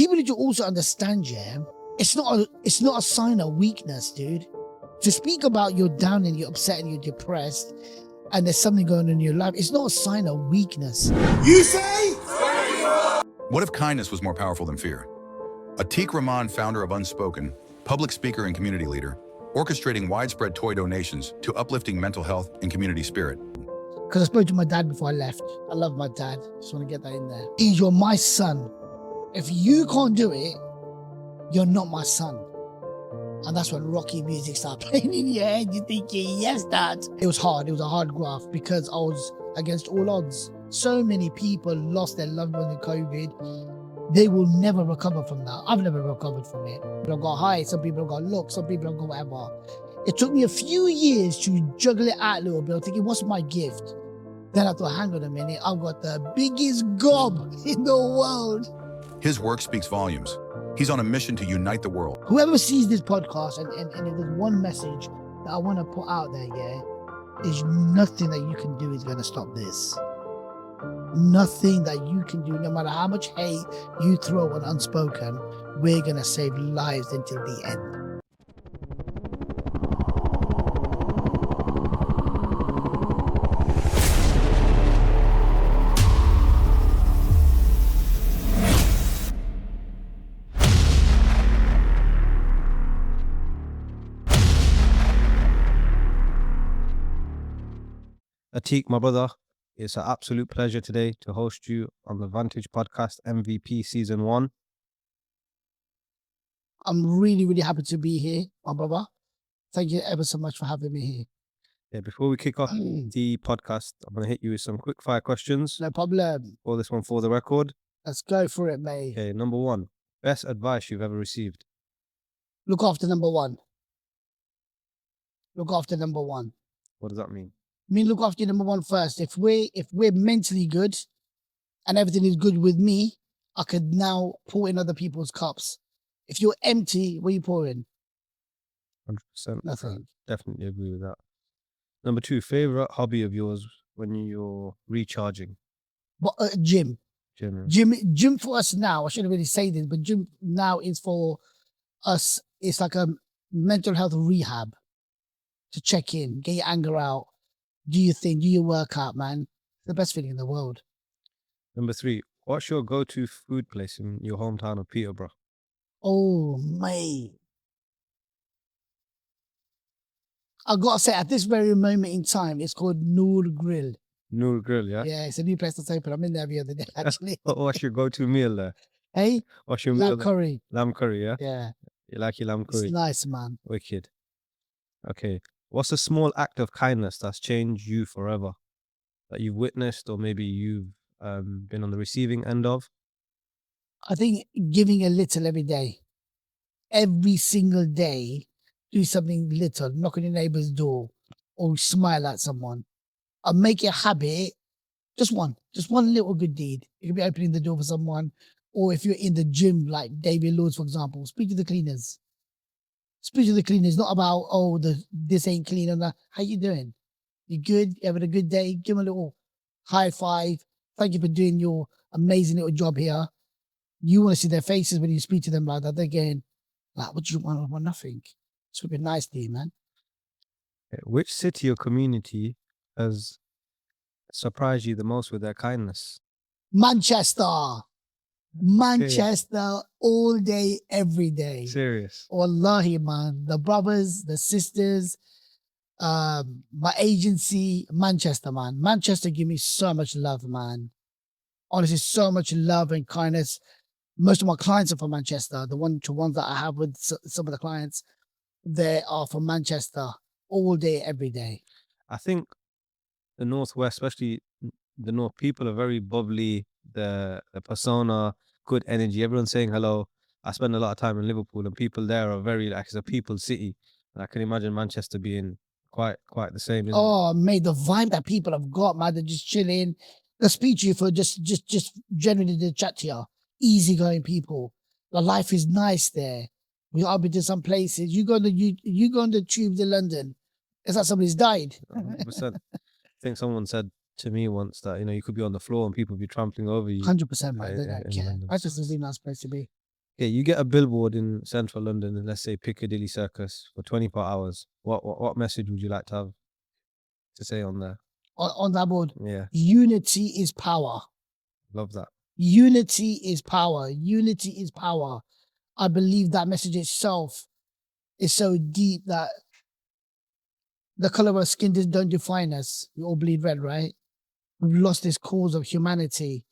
people need to also understand, yeah, it's not a sign of weakness, dude. To speak about you're down and you're upset and you're depressed and there's something going on in your life, it's not a sign of weakness. You say? What if kindness was more powerful than fear? Atiq Rehman, founder of Unspoken, public speaker and community leader, orchestrating widespread toy donations to uplifting mental health and community spirit. Because I spoke to my dad before I left. I love my dad. Just want to get that in there. You're my son. If you can't do it, you're not my son. And that's when Rocky music started playing in your head. You're thinking, yes, Dad. It was hard. It was a hard graft because I was against all odds. So many people lost their loved ones in COVID. They will never recover from that. I've never recovered from it. People have got high. Some people have got looks. Some people have got whatever. It took me a few years to juggle it out a little bit. I'm thinking, what's my gift? Then I thought, hang on a minute. I've got the biggest gob in the world. His work speaks volumes. He's on a mission to unite the world. Whoever sees this podcast, and if there's one message that I want to put out there, yeah, is nothing that you can do is going to stop this. Nothing that you can do, no matter how much hate you throw on Unspoken, we're going to save lives until the end. Atiq, my brother, it's an absolute pleasure today to host you on the Vantage Podcast MVP Season 1. I'm really, really happy to be here, my brother. Thank you ever so much for having me here. Yeah, before we kick off the podcast, I'm going to hit you with some quick fire questions. No problem. For this one, for the record. Let's go for it, mate. Okay, number 1, best advice you've ever received. Look after number one. Look after number one. What does that mean? I mean, look after number one first. If we're mentally good and everything is good with me, I could now pour in other people's cups. If you're empty, what are you pouring? 100%. Nothing. Definitely agree with that. Number 2, favorite hobby of yours when you're recharging? But gym. Gym. Gym for us now, I shouldn't really say this, but gym now is for us, it's like a mental health rehab to check in, get your anger out, do your thing, do your workout, man. It's the best feeling in the world. Number 3, what's your go-to food place in your hometown of Peterborough? Oh, mate. I gotta say, at this very moment in time, it's called Noor Grill. Noor Grill, yeah? Yeah, it's a new place that's open. I'm in there every other day, actually. What's your go-to meal there? Hey? What's your meal Lamb there? curry. Lamb curry, yeah? Yeah. You like your lamb curry? It's nice, man. Wicked. Okay. What's a small act of kindness that's changed you forever? That you've witnessed or maybe you've been on the receiving end of? I think giving a little every day. Every single day, do something little. Knock on your neighbor's door or smile at someone. Or make it a habit. Just one little good deed. It could be opening the door for someone. Or if you're in the gym, like David Lords, for example, speak to the cleaners. Speak to the cleaners, not about, oh, this ain't clean or that. How you doing? You good? You having a good day? Give them a little high five. Thank you for doing your amazing little job here. You want to see their faces when you speak to them like that. They're going, like, what do you want? I want nothing. It's going to be nice to you, man. Which city or community has surprised you the most with their kindness? Manchester. Manchester all day, every day. Serious? Wallahi, man. The brothers, the sisters, my agency, Manchester, man. Manchester give me so much love, man. Honestly, so much love and kindness. Most of my clients are from Manchester. The ones that I have with some of the clients, they are from Manchester all day, every day. I think the Northwest, especially the North, people are very bubbly. The persona, good energy. Everyone's saying hello. I spend a lot of time in Liverpool and people there are very, like, it's a people city. And I can imagine Manchester being quite the same. Oh, mate, the vibe that people have got, man, they're just chilling. They'll speak to you for just generally to chat to you. Easygoing people. The life is nice there. I've been to some places. You go on the tube in London. It's like somebody's died. 100%. I think someone said to me once that, you could be on the floor and people be trampling over you. 100%, man. They don't care. London. That's just a really nice place to be. Yeah, you get a billboard in central London, in, let's say, Piccadilly Circus for 24 hours. What message would you like to have to say on there? On that board. Yeah, Unity is power. love that. Unity is power. Unity is power. I believe that message itself is so deep that the color of our skin don't define us. We all bleed red, right? We've lost this cause of humanity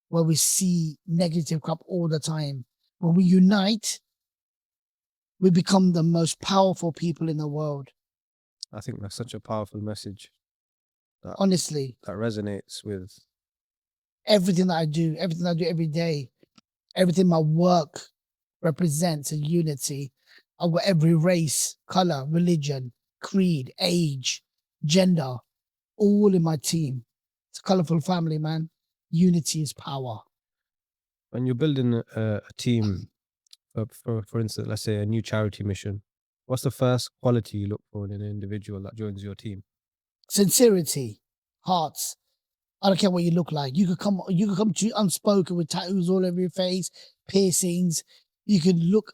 where we see negative crap all the time. When we unite, we become the most powerful people in the world. I think that's such a powerful message Honestly, that resonates with. everything that I do every day, everything my work represents a unity. I've got every race, color, religion, creed, age, gender, all in my team. It's a colorful family, man. Unity is power. When you're building a team, for instance, let's say a new charity mission, what's the first quality you look for in an individual that joins your team? Sincerity, hearts. I don't care what you look like. You could come to Unspoken with tattoos all over your face, piercings. You could look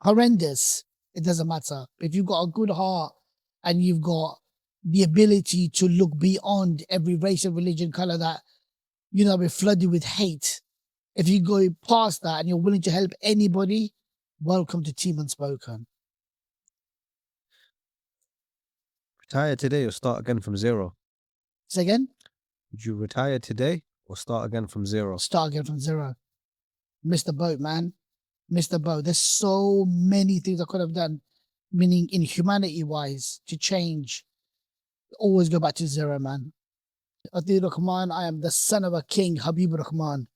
horrendous. It doesn't matter. If you've got a good heart and you've got the ability to look beyond every race and religion, color that, we're flooded with hate. If you go past that and you're willing to help anybody, welcome to Team Unspoken. Retire today or start again from zero? Say again? Would you retire today or start again from zero? Start again from zero. Missed the boat, man. Missed the boat. There's so many things I could have done, meaning in humanity-wise, to change. Always go back to zero, man. Atiq Rehman, I am the son of a king, Habib Rahman.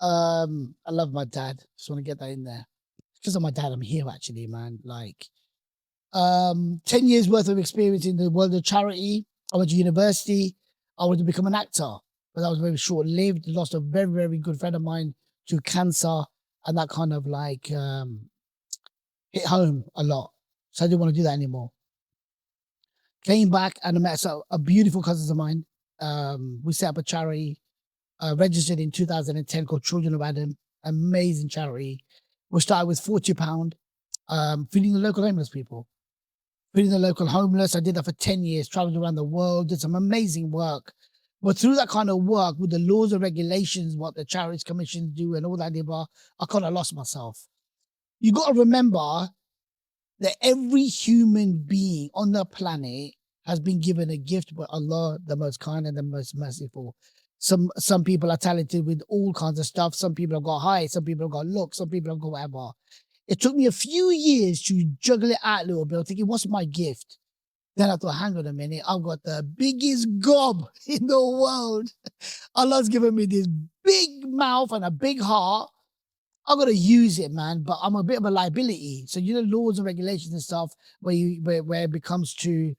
I love my dad. Just want to get that in there. Because of my dad, I'm here actually, man. Like, 10 years worth of experience in the world of charity. I went to university. I wanted to become an actor, but that was very short lived. Lost a very, very good friend of mine to cancer, and that kind of like hit home a lot. So I didn't want to do that anymore. Came back and I met a beautiful cousin of mine. We set up a charity, registered in 2010 called Children of Adam. Amazing charity. We started with £40, feeding the local homeless people. Feeding the local homeless. I did that for 10 years, traveled around the world, did some amazing work. But through that kind of work, with the laws and regulations, what the Charities Commission do and all that, I kind of lost myself. You got to remember that every human being on the planet has been given a gift by Allah, the most kind and the most merciful. Some people are talented with all kinds of stuff. Some people have got height, some people have got looks, some people have got whatever. It took me a few years to juggle it out a little bit. I'm thinking, what's my gift? Then I thought, hang on a minute, I've got the biggest gob in the world. Allah's given me this big mouth and a big heart. I've got to use it, man, but I'm a bit of a liability. So, laws and regulations and stuff, where it becomes to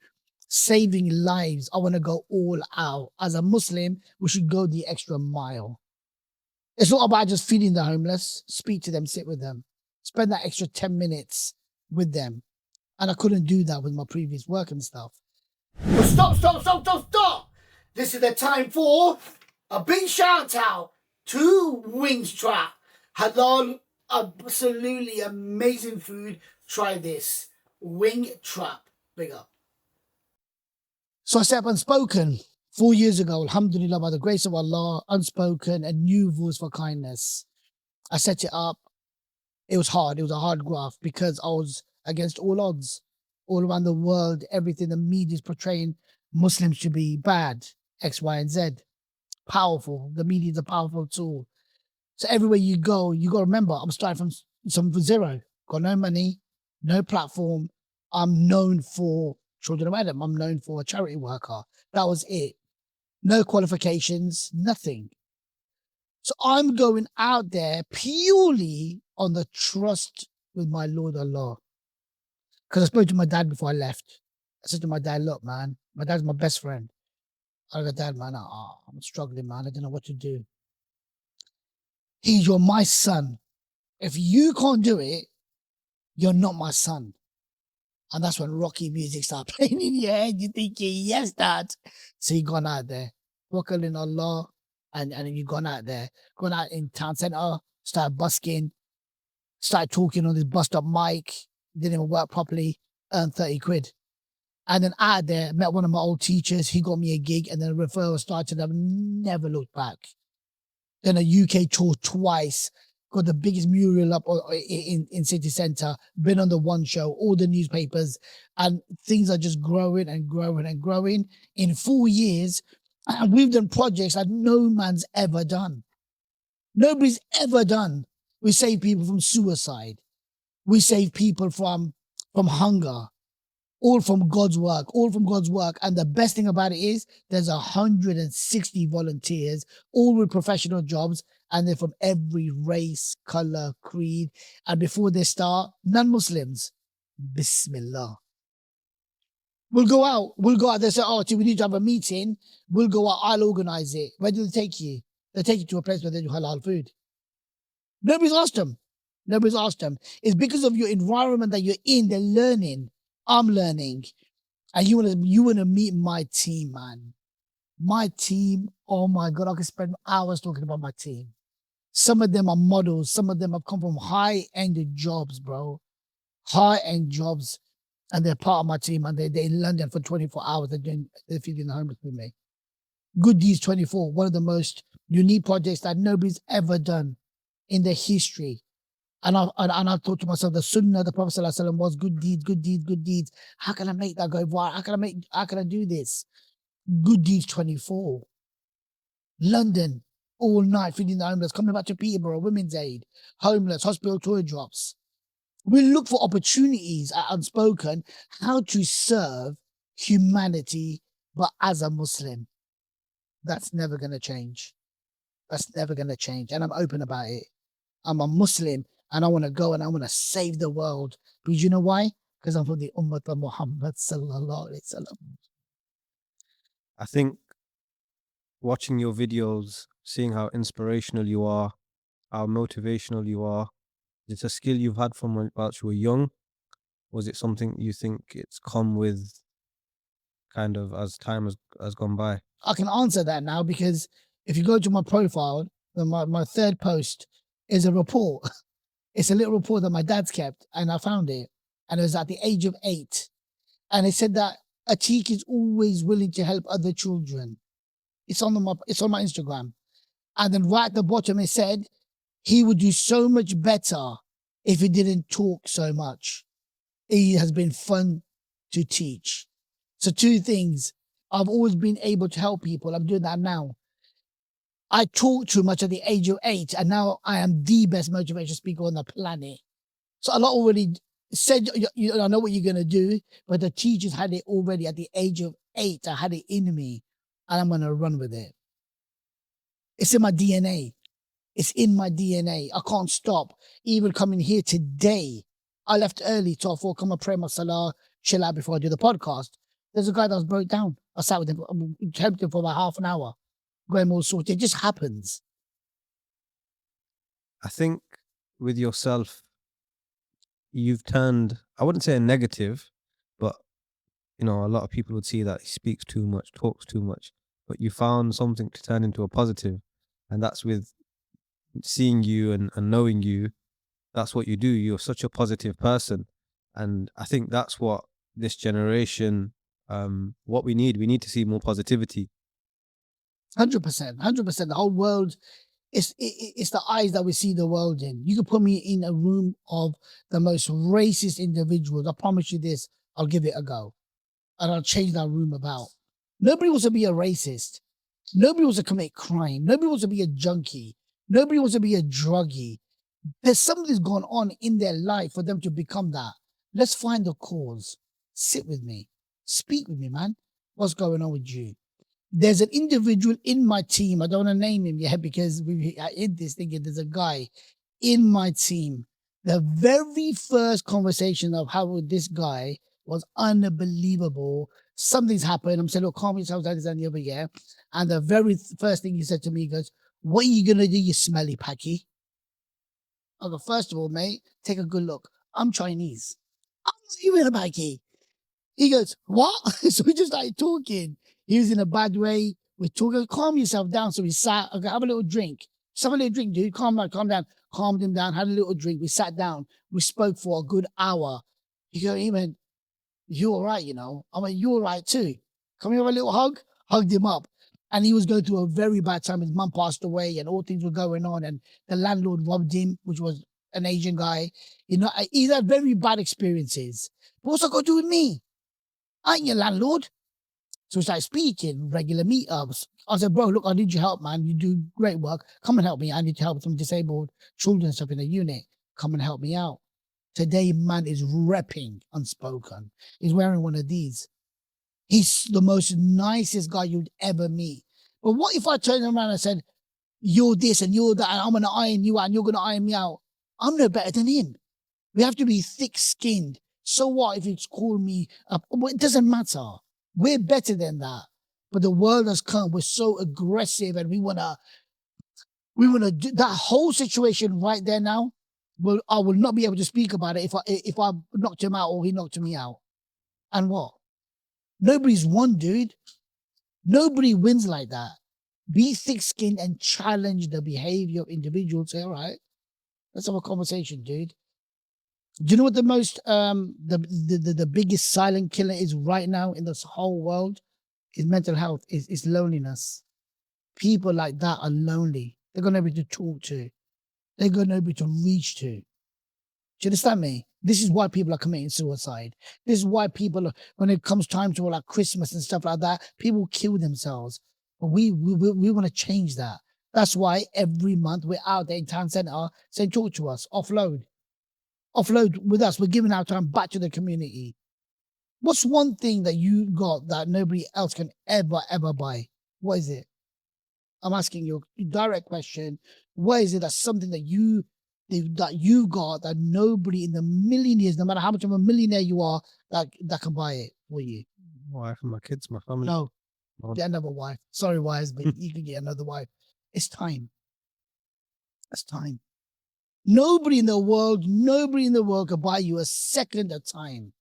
saving lives, I want to go all out. As a Muslim, we should go the extra mile. It's not about just feeding the homeless, speak to them, sit with them, spend that extra 10 minutes with them. And I couldn't do that with my previous work and stuff. But stop. This is the time for a big shout out to Wings Trap. Halal, absolutely amazing food. Try this. Wing Trap. Big up. So I set up Unspoken 4 years ago. Alhamdulillah, by the grace of Allah, Unspoken, a new voice for kindness. I set it up. It was hard. It was a hard graft because I was against all odds. All around the world, everything the media is portraying Muslims to be bad. X, Y, and Z. Powerful. The media is a powerful tool. So everywhere you go, you got to remember, I'm starting from zero. Got no money, no platform. I'm known for Children of Adam. I'm known for a charity worker. That was it. No qualifications, nothing. So I'm going out there purely on the trust with my Lord Allah. Because I spoke to my dad before I left. I said to my dad, look, man, my dad's my best friend. I go, Dad, man, I'm struggling, man. I don't know what to do. You're my son. If you can't do it, you're not my son. And that's when Rocky music starts playing in your head. You're thinking, yes, Dad. So you gone out there, Wakal in Allah, and you gone out there, gone out in town centre, start busking. started talking on this bust up mic, didn't even work properly, earned 30 quid. And then out there, met one of my old teachers. He got me a gig, and then a referral started. I've never looked back. Then a UK tour twice, got the biggest mural up in city centre, been on the One Show, all the newspapers, and things are just growing and growing and growing. In 4 years, and we've done projects that no man's ever done. Nobody's ever done. We save people from suicide. We save people from hunger. All from God's work, all from God's work. And the best thing about it is there's 160 volunteers, all with professional jobs, and they're from every race, color, creed. And before they start, non-Muslims, Bismillah. We'll go out. They say, oh, we need to have a meeting. We'll go out. I'll organize it. Where do they take you? They take you to a place where they do halal food. Nobody's asked them. Nobody's asked them. It's because of your environment that you're in. They're learning. I'm learning. And you wanna meet my team, man. My team, oh my God, I could spend hours talking about my team. Some of them are models. Some of them have come from high-end jobs, bro. High-end jobs. And they're part of my team. And they're in London for 24 hours. They're feeding the homeless with me. Good Deeds 24, one of the most unique projects that nobody's ever done in the history. And I thought to myself, the Sunnah, the Prophet ﷺ was good deeds, good deeds, good deeds. How can I make that go viral? How can I do this? Good Deeds 24. London, all night, feeding the homeless, coming back to Peterborough, Women's Aid, homeless, hospital toy drops. We look for opportunities at Unspoken, how to serve humanity, but as a Muslim. That's never going to change. That's never going to change. And I'm open about it. I'm a Muslim. And I want to go and I want to save the world. Because you know why? Because I'm from the Ummah of Muhammad sallallahu alaihi wasallam. I think watching your videos, seeing how inspirational you are, how motivational you are, is it a skill you've had from when you were young? Was it something you think it's come with kind of as time has gone by? I can answer that now because if you go to my profile, my third post is a report. It's a little report that my dad's kept, and I found it. And it was at the age of 8. And it said that Atiq is always willing to help other children. It's on my Instagram. And then right at the bottom, it said he would do so much better if he didn't talk so much. It has been fun to teach. So 2 things. I've always been able to help people. I'm doing that now. I talked too much at the age of 8, and now I am the best motivational speaker on the planet. So Allah already said, I know what you're going to do, but the teachers had it already at the age of 8. I had it in me, and I'm going to run with it. It's in my DNA. It's in my DNA. I can't stop. Even coming here today, I left early to come and pray my salah, chill out before I do the podcast. There's a guy that was broke down. I sat with him, helped him for about half an hour. Going all sorted. It just happens. I think with yourself, you've turned, I wouldn't say a negative, but a lot of people would see that he speaks too much, talks too much, but you found something to turn into a positive, and that's with seeing you and knowing you. That's what you do. You're such a positive person, and I think that's what this generation, what we need to see more positivity. 100%. The whole world, it's the eyes that we see the world in. You can put me in a room of the most racist individuals. I promise you this, I'll give it a go. And I'll change that room about. Nobody wants to be a racist. Nobody wants to commit crime. Nobody wants to be a junkie. Nobody wants to be a druggie. There's something's gone on in their life for them to become that. Let's find the cause. Sit with me. Speak with me, man. What's going on with you? There's an individual in my team. I don't want to name him yet because I hid this thinking there's a guy in my team. The very first conversation of how with this guy was unbelievable. Something's happened. I'm saying, look, calm yourself down, this and the other, yeah. And the very first thing he said to me, he goes, what are you going to do, you smelly packy? I go, first of all, mate, take a good look. I'm Chinese. I'm not even a packy. He goes, what? So we just started talking. He was in a bad way. We're talking, calm yourself down. So we sat, okay, have a little drink. Just have a little drink, dude. Calm down. calmed him down, had a little drink. We sat down. We spoke for a good hour. He went, "You all right, you know?" I went, "You all right too? Can we have a little hug?" Hugged him up. And he was going through a very bad time. His mum passed away and all things were going on. And the landlord robbed him, which was an Asian guy. You know, he's had very bad experiences. But what's that got to do with me? I ain't your landlord. So we started speaking, regular meetups. I said, "Bro, look, I need your help, man. You do great work. Come and help me. I need to help some disabled children and stuff in a unit. Come and help me out." Today, man is repping Unspoken. He's wearing one of these. He's the most nicest guy you'd ever meet. But what if I turned around and said, "You're this and you're that, and I'm going to iron you out and you're going to iron me out"? I'm no better than him. We have to be thick-skinned. So what if it's called me up? Well, it doesn't matter. We're better than that. But the world has come. We're so aggressive and we wanna do that whole situation right there now. Well, I will not be able to speak about it if I knocked him out or he knocked me out. And what? Nobody's won, dude. Nobody wins like that. Be thick-skinned and challenge the behavior of individuals. Say, all right, let's have a conversation, dude. Do you know what the most the biggest silent killer is right now in this whole world? Is mental health, is loneliness. People like that are lonely. They're gonna be able to talk to. They're gonna be able to reach to. Do you understand me? This is why people are committing suicide. This is why people, when it comes time to like Christmas and stuff like that, people kill themselves. But we want to change that. That's why every month we're out there in town center saying, "Talk to us, offload with us." We're giving our time back to the community. What's one thing that you got that nobody else can ever buy? What is it? I'm asking you a direct question. What is it that's something that you got that nobody in the million years, no matter how much of a millionaire you are, that can buy it for you? My wife and my kids, my family. No, Oh. get another wife. Sorry, wives, but you can get another wife. It's time. It's time. Nobody in the world can buy you a second of time.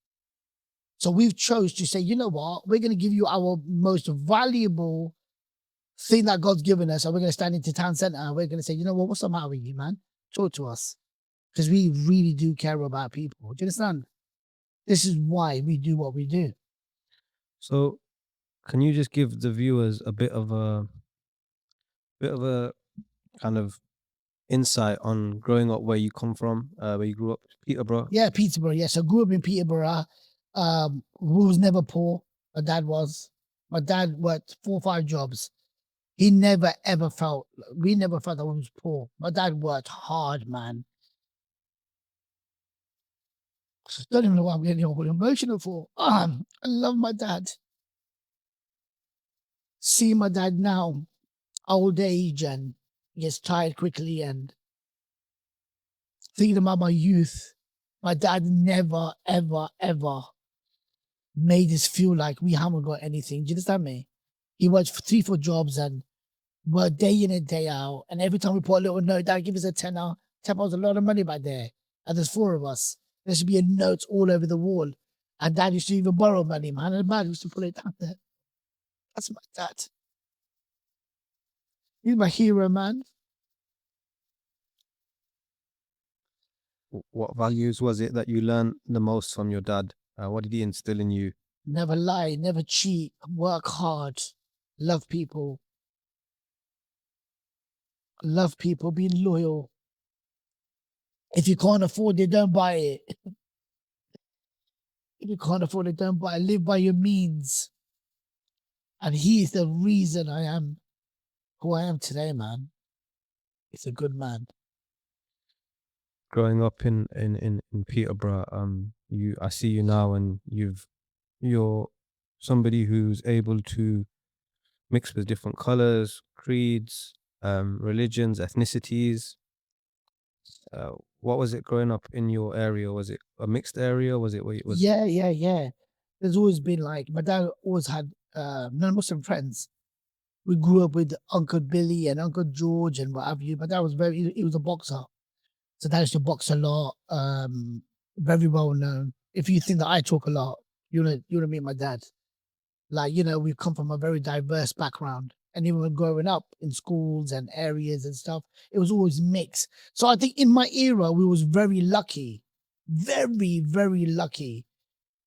So we've chose to say, you know what? We're going to give you our most valuable thing that God's given us, and we're going to stand into town center and we're going to say, "You know what? What's the matter with you, man? Talk to us." Because we really do care about people. Do you understand? This is why we do what we do. So, can you just give the viewers a bit of a kind of insight on growing up where you come from, where you grew up, Peterborough? Yeah, Peterborough. Yes, I grew up in Peterborough. We was never poor. My dad was. My dad worked 4 or 5 jobs. We never felt that we was poor. My dad worked hard, man. I don't even know why I'm getting all emotional for. I love my dad. See my dad now, old age, and gets tired quickly, and thinking about my youth. My dad never, ever made us feel like we haven't got anything. Do you understand me? He worked 3, 4 jobs and worked day in and day out. And every time we put a little note, "Dad, give us a tenner." 10 pounds, a lot of money back there. And there's 4 of us. There should be a note all over the wall. And Dad used to even borrow money, man. And Dad used to put it down there. That's my dad. He's my hero, man. What values was it that you learned the most from your dad? What did he instill in you? Never lie, never cheat, work hard, love people, be loyal. If you can't afford it, don't buy it. If you can't afford it, don't buy it. Live by your means. And he is the reason I am who I am today, man. He's a good man. Growing up in Peterborough, I see you now, and you're somebody who's able to mix with different colors, creeds, religions, ethnicities. What was it growing up in your area? Was it a mixed area? Was it where it was? Yeah. There's always been like, my dad always had non-Muslim friends. We grew up with Uncle Billy and Uncle George and what have you. My dad was he was a boxer. So dad used to box a lot. Very well known. If you think that I talk a lot, you wanna meet my dad. Like, you know, we've come from a very diverse background. And even growing up in schools and areas and stuff, it was always mixed. So I think in my era, we was very lucky, very, very lucky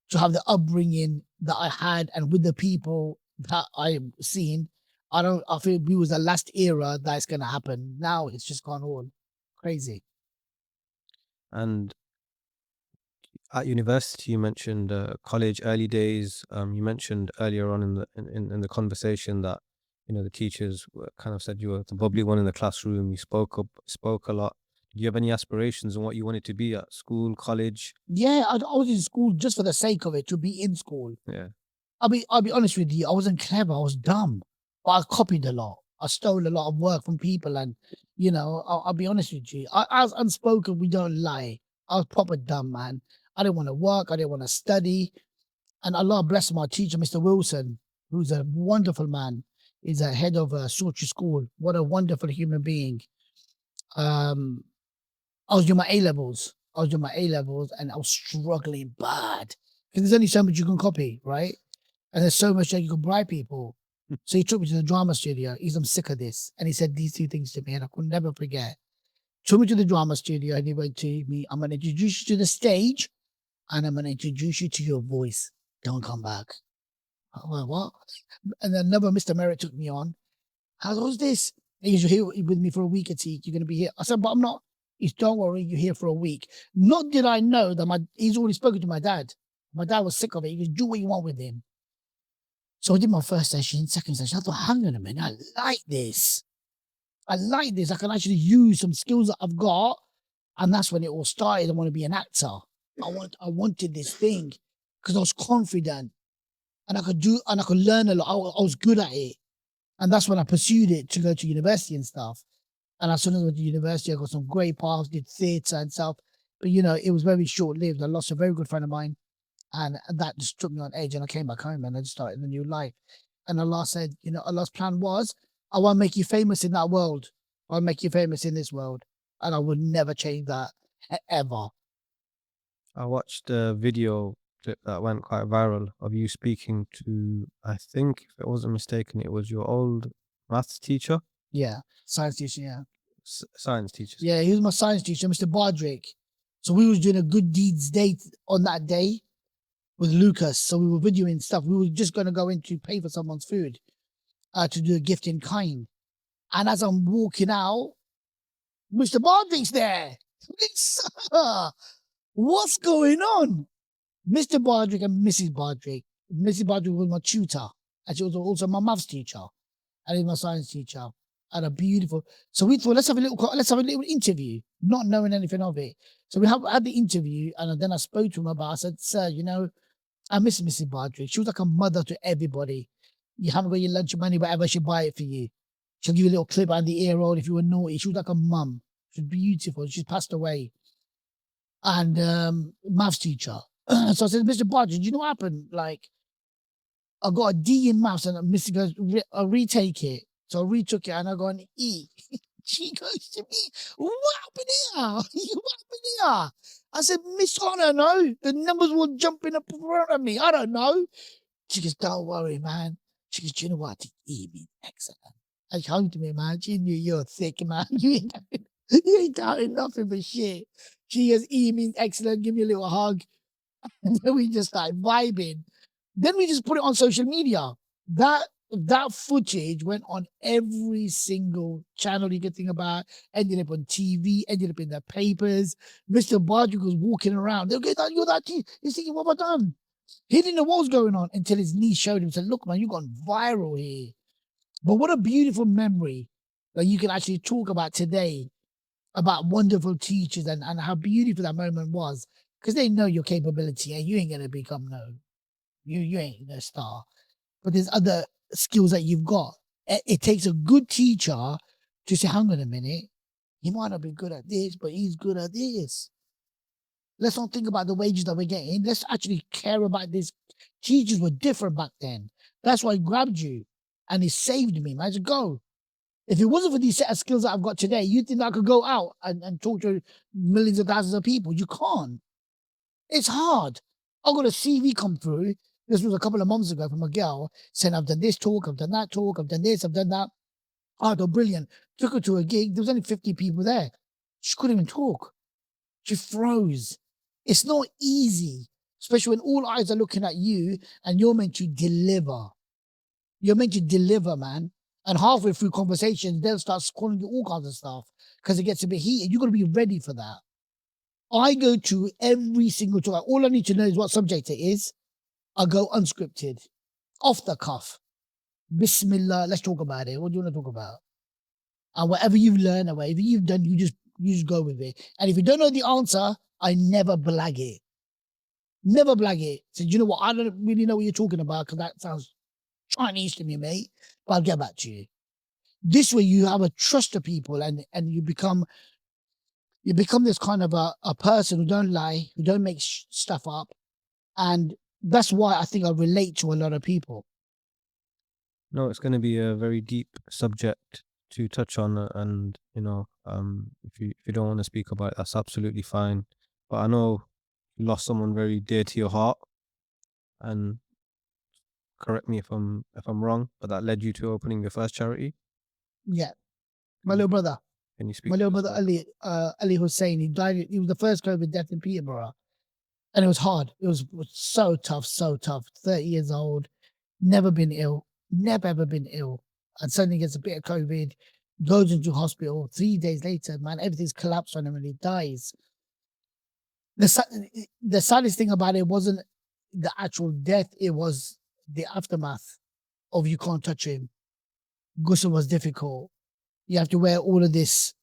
to have the upbringing that I had and with the people that I've seen. I feel we was the last era that's going to happen. Now it's just gone all crazy. And at university, you mentioned college, early days. You mentioned earlier on in the conversation that the teachers kind of said you were the bubbly one in the classroom. You spoke a lot. Do you have any aspirations on what you wanted to be at school, college? Yeah, I was in school just for the sake of it, to be in school. Yeah. I'll be honest with you. I wasn't clever. I was dumb, but I copied a lot. I stole a lot of work from people, and I'll be honest with you. I was unspoken. We don't lie. I was proper dumb, man. I didn't want to work. I didn't want to study. And Allah bless my teacher, Mr. Wilson, who's a wonderful man. He's a head of a Sorty school. What a wonderful human being. Um, I was doing my A levels. And I was struggling bad because there's only so much you can copy, right? And there's so much that you can bribe people. So he took me to the drama studio. He's, I'm sick of this. And he said these two things to me, and I could never forget. Took me to the drama studio, and he went to me, I'm going to introduce you to the stage, and I'm going to introduce you to your voice. Don't come back. I went, what? And then another Mr. Merritt took me on. How's this? And he goes, you're here with me for a week, Atiq. You're going to be here. I said, but I'm not. He said, don't worry, you're here for a week. Not did I know that he's already spoken to my dad. My dad was sick of it. He goes, do what you want with him. So I did my first session, second session. I thought, hang on a minute, I like this. I can actually use some skills that I've got. And that's when it all started. I want to be an actor. I wanted this thing because I was confident and I could learn a lot. I was good at it. And that's when I pursued it to go to university and stuff. And as soon as I went to university, I got some great paths, did theatre and stuff. But, it was very short-lived. I lost a very good friend of mine. And that just took me on edge, and I came back home and I just started a new life. And Allah said, Allah's plan was, I want to make you famous in that world. I'll make you famous in this world. And I would never change that ever. I watched a video clip that went quite viral of you speaking to, I think, if I wasn't mistaken, it was your old maths teacher. Yeah, science teacher, yeah. Science teacher. Yeah, he was my science teacher, Mr. Bardrick. So we was doing a good deeds day on that day with Lucas. So we were videoing stuff. We were just going to go in to pay for someone's food to do a gift in kind. And as I'm walking out, Mr. Bardrick's there. What's going on? Mr. Bardrick and Mrs. Bardrick. Mrs. Bardrick was my tutor. And she was also my maths teacher. And he was my science teacher. And a beautiful. So we thought, let's have a little interview, not knowing anything of it. So we had the interview, and then I spoke to him about. I said, sir, I miss Mrs. Bardrick. She was like a mother to everybody. You haven't got your lunch money, whatever, she'll buy it for you. She'll give you a little clip on the ear roll if you were naughty. She was like a mum. She was beautiful. She's passed away. And maths teacher. So I said, Mr. Bardrick, do you know what happened? Like, I got a D in maths, and Mr. goes, I'll retake it. So I retook it, and I got an E. She goes to me, what happened here? What happened here? I said, Miss, I don't know. The numbers were jumping up in front of me. I don't know. She goes, don't worry, man. She goes, do you know what? The E means excellent. And she hugged me, man. She knew you're thick, man. You ain't doubting nothing but shit. She goes, E means excellent. Give me a little hug. And then we just started vibing. Then we just put it on social media. That footage went on every single channel you could think about, ended up on TV, ended up in the papers. Mr. Bardrick was walking around. They'll get that, you're that team. He's thinking, what have I done? He didn't know what was going on until his niece showed him. Said, look, man, you've gone viral here. But what a beautiful memory that you can actually talk about today, about wonderful teachers and how beautiful that moment was. Because they know your capability and you ain't going to become you ain't a star. But there's other skills that you've got. It takes a good teacher to say, hang on a minute, he might not be good at this, but he's good at this. Let's not think about the wages that we're getting. Let's actually care about this. Teachers were different back then. That's why I grabbed you and it saved me, man. I said, go. If it wasn't for these set of skills that I've got today, you think I could go out and talk to millions of thousands of people? You can't. It's hard. I've got a CV come through. This was a couple of months ago from a girl saying, I've done this talk, I've done that talk, I've done this, I've done that. I thought, brilliant. Took her to a gig. There was only 50 people there. She couldn't even talk. She froze. It's not easy, especially when all eyes are looking at you and you're meant to deliver. You're meant to deliver, man. And halfway through conversations, they'll start calling you all kinds of stuff because it gets a bit heated. You've got to be ready for that. I go to every single talk. All I need to know is what subject it is. I go unscripted, off the cuff. Bismillah, let's talk about it. What do you want to talk about? And whatever you've learned or whatever you've done, you just go with it. And if you don't know the answer, I never blag it. Never blag it. So you know what? I don't really know what you're talking about because that sounds Chinese to me, mate. But I'll get back to you. This way you have a trust of people and you become this kind of a person who don't lie, who don't make stuff up. And that's why I think I relate to a lot of people. No, it's going to be a very deep subject to touch on, and if you don't want to speak about it, that's absolutely fine. But I know you lost someone very dear to your heart, and correct me if I'm wrong, but that led you to opening your first charity. Yeah, my little brother. Can you speak? My little brother Ali Hussein. He died. He was the first COVID death in Peterborough, and it was hard. It was so tough, so tough. 30 years old, never been ill, never ever been ill, and suddenly gets a bit of COVID, goes into hospital. 3 days later, man, everything's collapsed on him and he dies. The saddest thing about it wasn't the actual death; it was the aftermath of you can't touch him. Ghusl was difficult. You have to wear all of this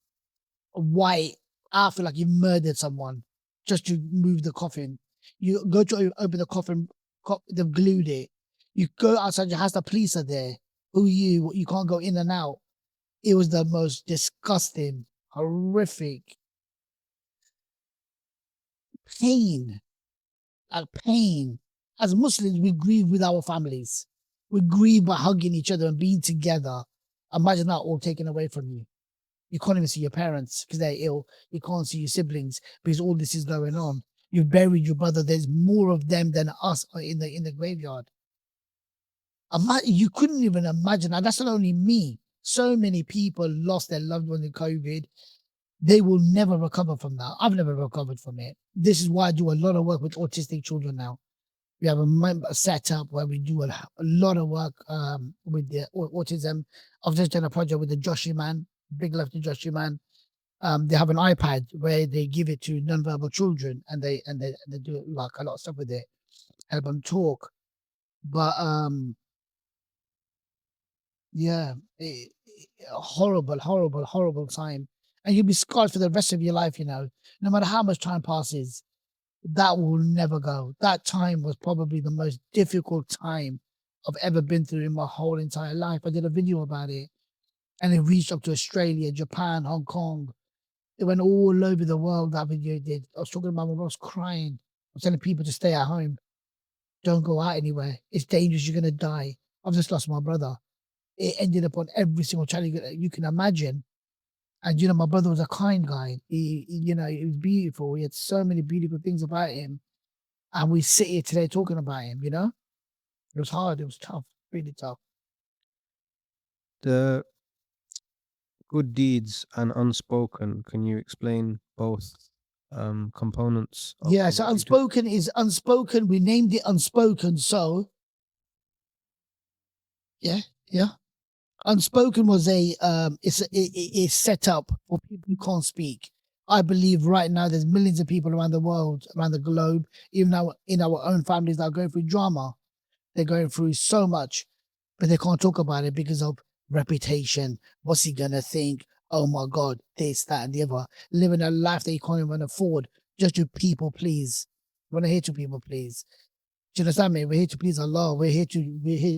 white. I feel like you murdered someone just to move the coffin. You go to open the coffin, they've glued it. You go outside your house, the police are there. Who you can't go in and out. It was the most disgusting, horrific pain. Pain. As Muslims, we grieve with our families. We grieve by hugging each other and being together. Imagine that all taken away from you. You can't even see your parents because they're ill. You can't see your siblings because all this is going on. You've buried your brother. There's more of them than us in the graveyard. You couldn't even imagine. And that's not only me. So many people lost their loved ones in COVID. They will never recover from that. I've never recovered from it. This is why I do a lot of work with autistic children now. We have a setup where we do a lot of work with the autism. I've just done a project with the Joshi man. Big love to Joshi man. They have an iPad where they give it to nonverbal children and they do like a lot of stuff with it, help them talk. But yeah, horrible time. And you'll be scarred for the rest of your life, no matter how much time passes, that will never go. That time was probably the most difficult time I've ever been through in my whole entire life. I did a video about it and it reached up to Australia, Japan, Hong Kong. It went all over the world, that video did. I was talking about when I was crying. I was telling people to stay at home. Don't go out anywhere. It's dangerous. You're going to die. I've just lost my brother. It ended up on every single channel you can imagine. And, my brother was a kind guy. He was beautiful. He had so many beautiful things about him. And we sit here today talking about him, It was hard. It was tough. Really tough. The good deeds and unspoken, can you explain both components? Yeah, so unspoken is unspoken. We named it Unspoken. So, yeah. Unspoken was it's set up for people who can't speak. I believe right now there's millions of people around the world, around the globe, even now in our own families that are going through drama. They're going through so much, but they can't talk about it because of reputation. What's he gonna think? Oh my God, this, that, and the other. Living a life that you can't even afford just to people please. We're not here to people please. Do you understand me? We're here to please Allah. We're here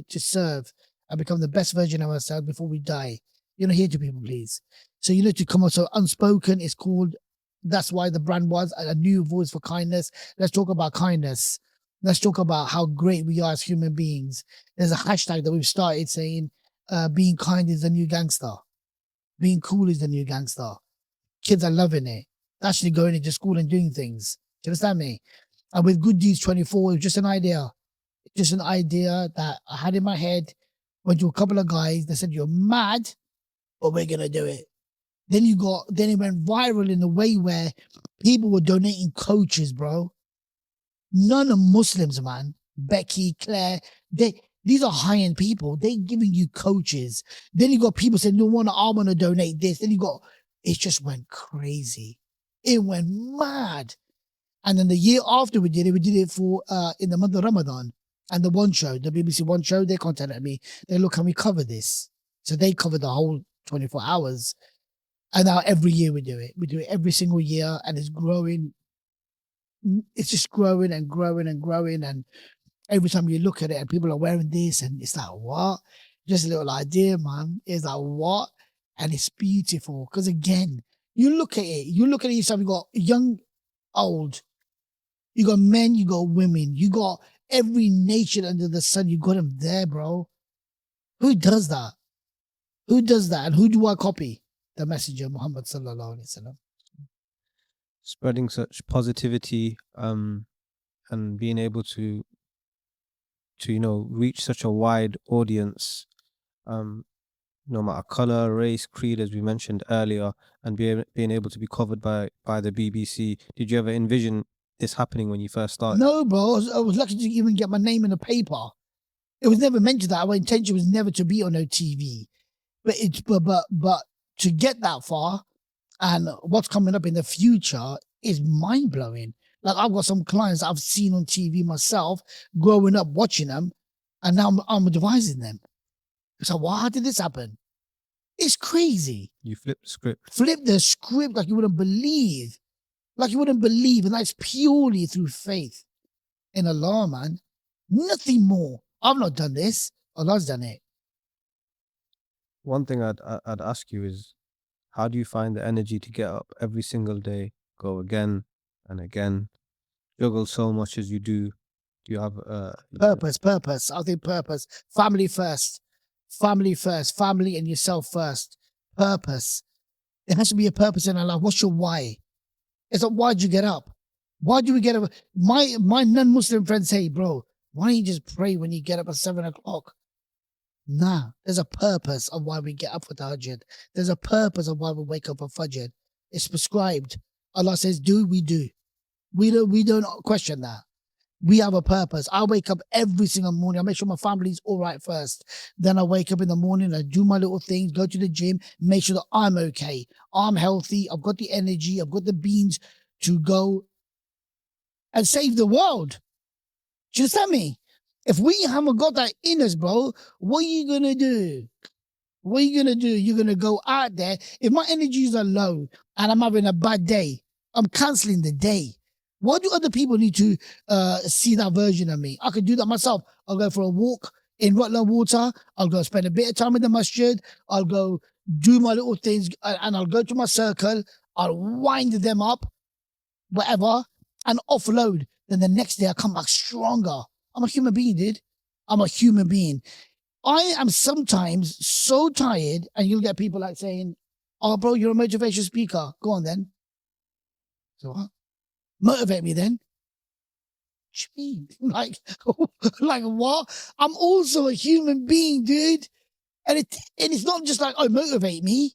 to serve and become the best version of ourselves before we die. You're not here to people please. So you need to come out. So Unspoken is called. That's why the brand was a new voice for kindness. Let's talk about kindness. Let's talk about how great we are as human beings. There's a hashtag that we've started saying, being kind is the new gangster. Being cool is the new gangster. Kids are loving it. Actually going into school and doing things. Do you understand me? And with Good Deeds 24, it was just an idea. just an idea that I had in my head. Went to a couple of guys. They said, "You're mad, but we're gonna do it." Then it went viral in a way where people were donating coaches, bro. None of Muslims, man. Becky, Claire, these are high-end people. They giving you coaches. Then you got people saying, "No, I want to donate this." Then it just went crazy. It went mad. And then the year after we did it for in the month of Ramadan. And the BBC One show, they contacted me. They look, can we cover this? So they covered the whole 24 hours. And now every year we do it. We do it every single year, and it's growing. It's just growing and growing and growing. And every time you look at it and people are wearing this, and it's like, what? Just a little idea, man. It's like, what? And it's beautiful. Because again, you look at yourself, you got young, old, you got men, you got women, you got every nation under the sun, you got them there, bro. Who does that? Who does that? And who do I copy? The messenger, Muhammad sallallahu alaihi wasallam. Spreading such positivity, and being able to reach such a wide audience, no matter color, race, creed, as we mentioned earlier, and being able to be covered by the BBC. Did you ever envision this happening when you first started? No, bro. I was lucky to even get my name in the paper. It was never mentioned that. Our intention was never to be on no TV, but to get that far, and what's coming up in the future is mind blowing. Like, I've got some clients I've seen on TV myself, growing up watching them, and now I'm advising them. So, how did this happen? It's crazy. You flip the script. Flip the script like you wouldn't believe. And that's purely through faith in Allah, man. Nothing more. I've not done this. Allah's done it. One thing I'd ask you is, how do you find the energy to get up every single day, go again and again, juggle so much as you do? Do you have Purpose? I think purpose. Family first. Family and yourself first. Purpose. There has to be a purpose in our life. What's your why? It's like, why'd you get up? Why do we get up? My non-Muslim friends say, bro, why don't you just pray when you get up at 7 o'clock? Nah, there's a purpose of why we get up for Tahajjud. There's a purpose of why we wake up for Fajr. It's prescribed. Allah says, do, we do. We don't question that. We have a purpose. I wake up every single morning. I make sure my family's all right first. Then I wake up in the morning, I do my little things, go to the gym, make sure that I'm okay. I'm healthy. I've got the energy. I've got the beans to go and save the world. Do you understand me? If we haven't got that in us, bro, what are you going to do? What are you going to do? You're going to go out there. If my energies are low and I'm having a bad day, I'm canceling the day. Why do other people need to see that version of me? I could do that myself. I'll go for a walk in Rutland Water. I'll go spend a bit of time in the masjid. I'll go do my little things, and I'll go to my circle. I'll wind them up, whatever, and offload. Then the next day I come back stronger. I'm a human being, dude. I'm a human being. I am sometimes so tired, and you'll get people like saying, "Oh, bro, you're a motivation speaker. Go on then." So what? Motivate me then. What do you mean? Like what? I'm also a human being, dude. And it's not just like, oh, motivate me.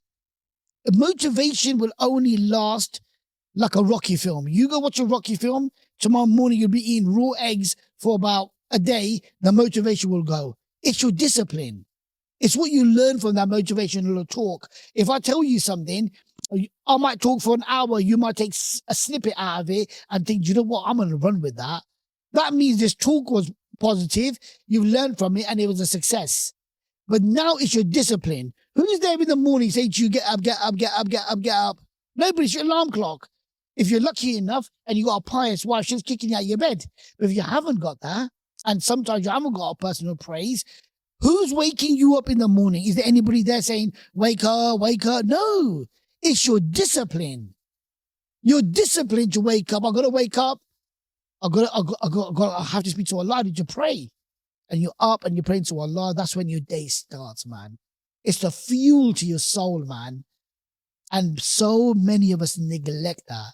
Motivation will only last like a Rocky film. You go watch a Rocky film, tomorrow morning you'll be eating raw eggs for about a day, the motivation will go. It's your discipline. It's what you learn from that motivational talk. If I tell you something, I might talk for an hour, you might take a snippet out of it and think, you know what, I'm going to run with that. That means this talk was positive, you've learned from it, and it was a success. But now it's your discipline. Who's there in the morning saying to you, get up, get up, get up, get up, get up? Nobody's your alarm clock. If you're lucky enough and you got a pious wife, she's kicking you out of your bed. But if you haven't got that, and sometimes you haven't got a person who prays, who's waking you up in the morning? Is there anybody there saying, wake up, wake up? No, it's your discipline. Your discipline to wake up. I got to wake up. I have to speak to Allah. I need to pray. And you're up and you're praying to Allah. That's when your day starts, man. It's the fuel to your soul, man. And so many of us neglect that.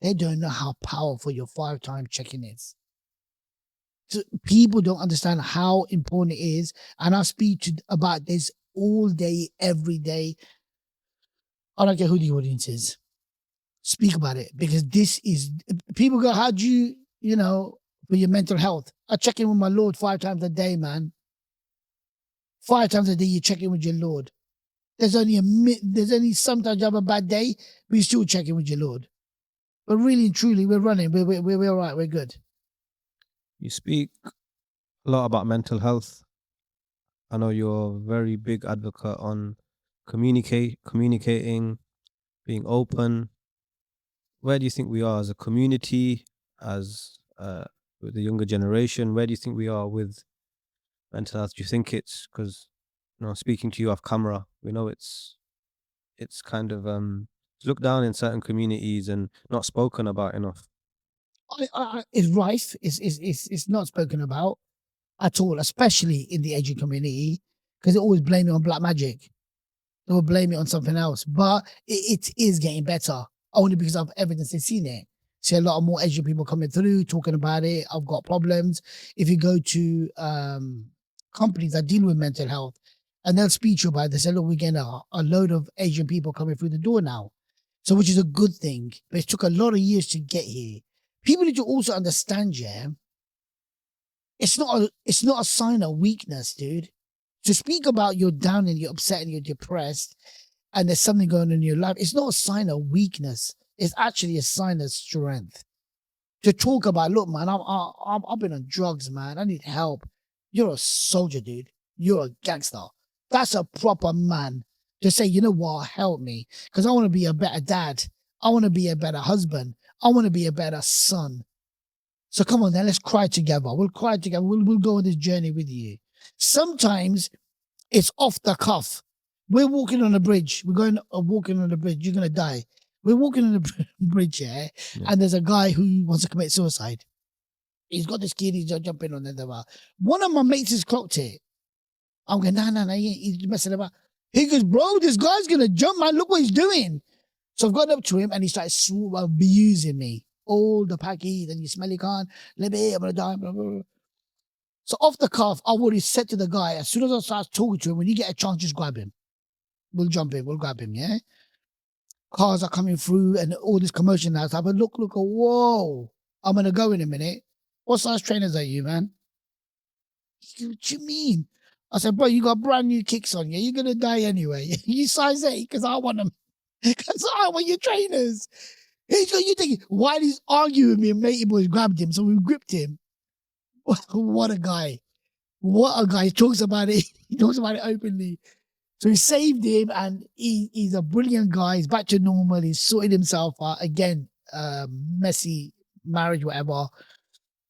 They don't know how powerful your 5-time check-in is. People don't understand how important it is, and I speak about this all day, every day. I don't care who the audience is. Speak about it, because this is, people go, how do you, for your mental health? I check in with my Lord 5 times a day, man. 5 times a day you check in with your Lord. There's only sometimes you have a bad day, but you still check in with your Lord. But really and truly, we're running. We're all right. We're good. You speak a lot about mental health. I know you're a very big advocate on communicating, being open. Where do you think we are as a community, as with the younger generation? Where do you think we are with mental health? Do you think it's because, speaking to you off camera, we know it's kind of looked down in certain communities and not spoken about enough. It's rife. It's not spoken about at all, especially in the Asian community, because they always blame it on black magic. They will blame it on something else. But it is getting better, only because of evidence they've seen it. See a lot of more Asian people coming through, talking about it. I've got problems. If you go to companies that deal with mental health, and they'll speak to you about it, they say, look, we're getting a load of Asian people coming through the door now. So, which is a good thing. But it took a lot of years to get here. People need to also understand, yeah, it's not a sign of weakness, dude. To speak about you're down and you're upset and you're depressed and there's something going on in your life, it's not a sign of weakness. It's actually a sign of strength. To talk about, look, man, I've been on drugs, man. I need help. You're a soldier, dude. You're a gangster. That's a proper man to say, you know what, help me. Because I want to be a better dad. I want to be a better husband. I want to be a better son. So come on then, let's cry together. We'll cry together. We'll go on this journey with you. Sometimes it's off the cuff. We're walking on a bridge. We're going walking on the bridge. You're going to die. We're walking on the bridge, yeah? And there's a guy who wants to commit suicide. He's got this kid. He's jumping on the. One of my mates has clocked it. I'm going, nah, he's messing about. He goes, bro, this guy's going to jump, man. Look what he's doing. So I've gone up to him and he starts abusing me. All the packies and you smelly can't. Let me, I'm going to die. Blah, blah, blah. So off the cuff, I already said to the guy, as soon as I start talking to him, when you get a chance, just grab him. We'll jump in, we'll grab him, yeah? Cars are coming through and all this commotion now. So I look, whoa, I'm going to go in a minute. What size trainers are you, man? What you mean? I said, bro, you got brand new kicks on you. You're going to die anyway. You size 8 because I want them. Because I want your trainers. He's got you thinking, why he's arguing with me and matey boys grabbed him, so we gripped him. What a guy. What a guy. He talks about it. He talks about it openly. So he saved him and he's a brilliant guy. He's back to normal. He's sorted himself out. Again, messy marriage, whatever.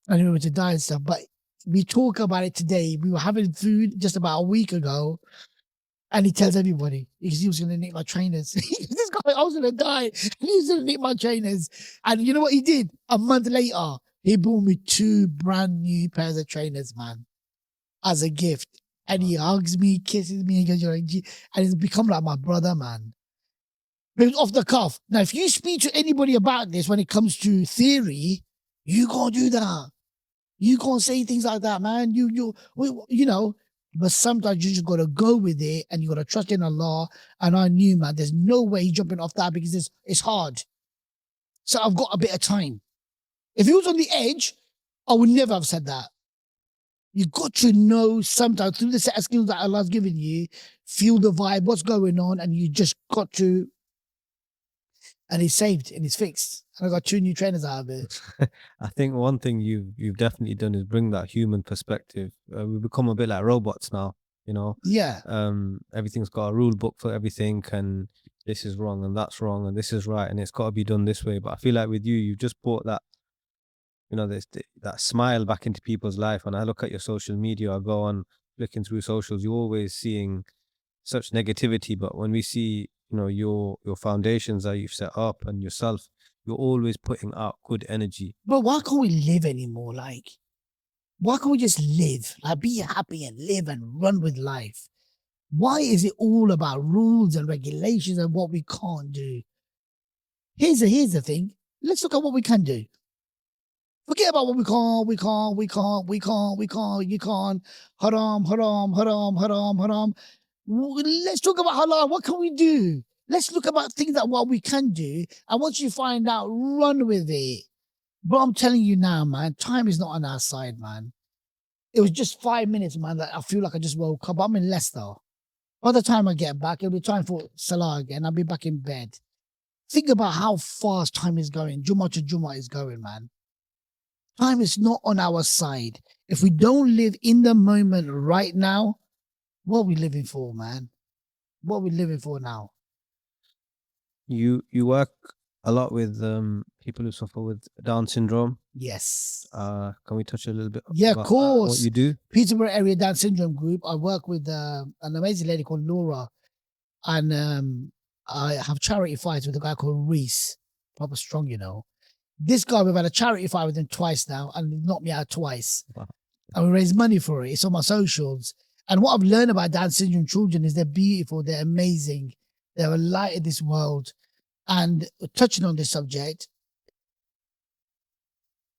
And he went to die and stuff. But we talk about it today. We were having food just about a week ago. And he tells everybody, because he was going to nick my trainers. This guy, I was going to die. And he was going to nick my trainers. And you know what he did? A month later, he bought me 2 brand new pairs of trainers, man, as a gift. And he hugs me, kisses me, and goes, you're like, and he's become like my brother, man. But it's off the cuff. Now, if you speak to anybody about this when it comes to theory, you can't do that. You can't say things like that, man. You know, but sometimes you just got to go with it and you got to trust in Allah. And I knew, man, there's no way he's jumping off that because it's hard. So I've got a bit of time. If he was on the edge, I would never have said that. You got to know sometimes through the set of skills that Allah's given you, feel the vibe, what's going on, and you just got to. And he's saved and he's fixed. And I got 2 new trainers out of it. I think one thing you've definitely done is bring that human perspective. We've become a bit like robots now, you know. Yeah. Everything's got a rule book for everything, and this is wrong and that's wrong and this is right and it's got to be done this way. But I feel like with you just brought that, you know, that smile back into people's life. And I look at your social media, I go on flicking through socials, you're always seeing such negativity. But when we see, you know, your foundations that you've set up and yourself, you're always putting out good energy. But why can't we live anymore? Like, why can't we just live? Like, be happy and live and run with life? Why is it all about rules and regulations and what we can't do? Here's the thing. Let's look at what we can do. Forget about what you can't. Haram, haram, haram, haram, haram. Let's talk about halal. What can we do? Let's look about things that what we can do. And once you find out, run with it. But I'm telling you now, man, time is not on our side, man. It was just 5 minutes, man, that I feel like I just woke up. I'm in Leicester. By the time I get back, it'll be time for Salah again. I'll be back in bed. Think about how fast time is going. Jummah to Jummah is going, man. Time is not on our side. If we don't live in the moment right now, what are we living for, man? What are we living for now? You work a lot with people who suffer with Down syndrome. Yes. Can we touch a little bit Yeah, of about course. what you do? Peterborough Area Down Syndrome Group. I work with an amazing lady called Laura, and I have charity fights with a guy called Reese. Proper strong, you know. This guy, we've had a charity fight with him twice now, and he knocked me out twice. Wow. And we raise money for it. It's on my socials. And what I've learned about Down syndrome children is they're beautiful, they're amazing, they're a light in this world. And touching on this subject,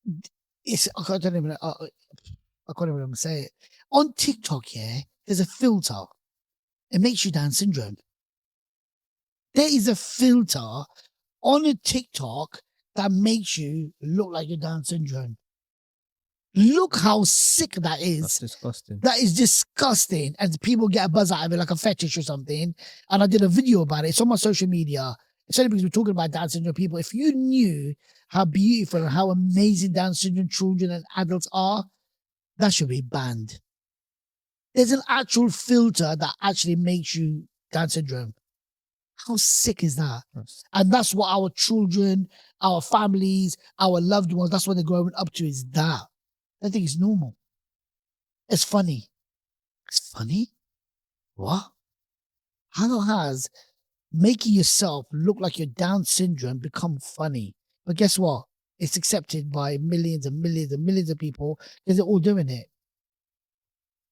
I can't even say it. On TikTok, yeah, there's a filter. It makes you Down syndrome. There is a filter on a TikTok that makes you look like you're Down syndrome. Look how sick that is. That's disgusting. That is disgusting. And people get a buzz out of it like a fetish or something. And I did a video about it. It's on my social media. It's only because we're talking about Down syndrome people. If you knew how beautiful and how amazing Down syndrome children and adults are, that should be banned. There's an actual filter that actually makes you Down syndrome. How sick is that? Yes. And that's what our children, our families, our loved ones, that's what they're growing up to, is that. I think it's normal. It's funny. It's funny? What? How has making yourself look like you're Down syndrome become funny? But guess what? It's accepted by millions and millions and millions of people because they're all doing it.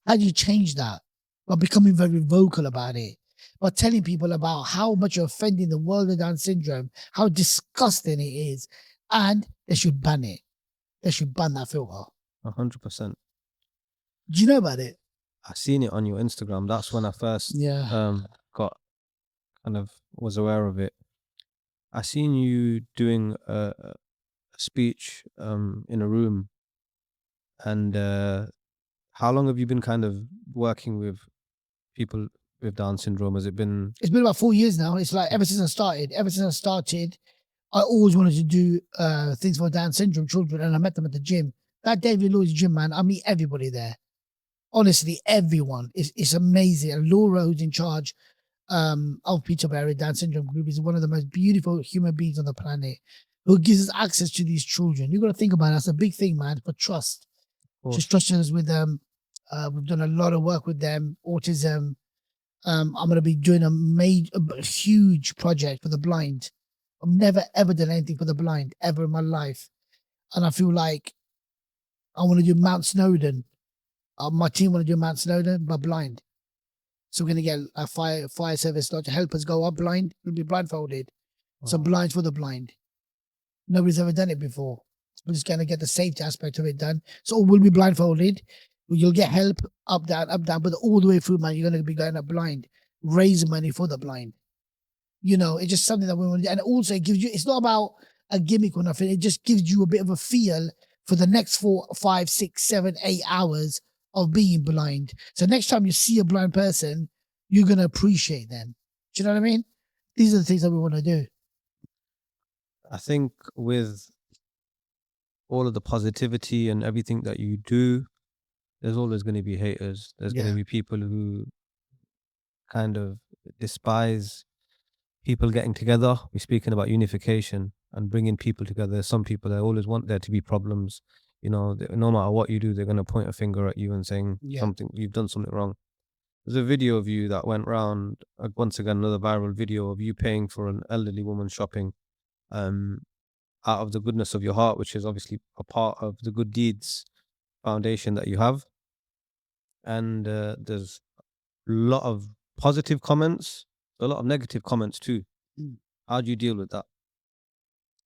How do you change that? By becoming very vocal about it. By telling people about how much you're offending the world of Down syndrome, how disgusting it is. And they should ban it. They should ban that filter. 100%. Do you know about it? I seen it on your Instagram. That's when I first got was aware of it. I seen you doing a speech in a room, and how long have you been kind of working with people with Down syndrome? Has it been? It's been about 4 years now. It's like ever since I started, I always wanted to do things for Down syndrome children, and I met them at the gym. That David Lloyd's gym, man, I meet everybody there. Honestly, everyone. It's amazing. And Laura, who's in charge of Peterborough Down syndrome group, is one of the most beautiful human beings on the planet, who gives us access to these children. You got to think about it. That's a big thing, man, for trust. Just trusting us with them. We've done a lot of work with them. Autism. I'm going to be doing a huge project for the blind. I've never ever done anything for the blind ever in my life, and I feel like I want to do Mount Snowdon. My team want to do Mount Snowdon, but blind. So we're going to get a fire service lot to help us go up blind. We'll be blindfolded. Wow. Some blinds for the blind. Nobody's ever done it before. We're just going to get the safety aspect of it done. So we'll be blindfolded. You'll get help up, down, but all the way through, man, you're going to be going up blind. Raise money for the blind. You know, it's just something that we want to do. And also it gives you, it's not about a gimmick or nothing. It just gives you a bit of a feel for the next 4, 5, 6, 7, 8 hours of being blind. So next time you see a blind person, you're going to appreciate them. Do you know what I mean? These are the things that we want to do. I think with all of the positivity and everything that you do, there's always going to be haters. There's going to be people who kind of despise people getting together. We're speaking about unification and bringing people together. Some people, they always want there to be problems. You know, no matter what you do, they're going to point a finger at you and saying something, you've done something wrong. There's a video of you that went round, once again, another viral video of you paying for an elderly woman shopping out of the goodness of your heart, which is obviously a part of the good deeds foundation that you have. And there's a lot of positive comments, a lot of negative comments too. How do you deal with that?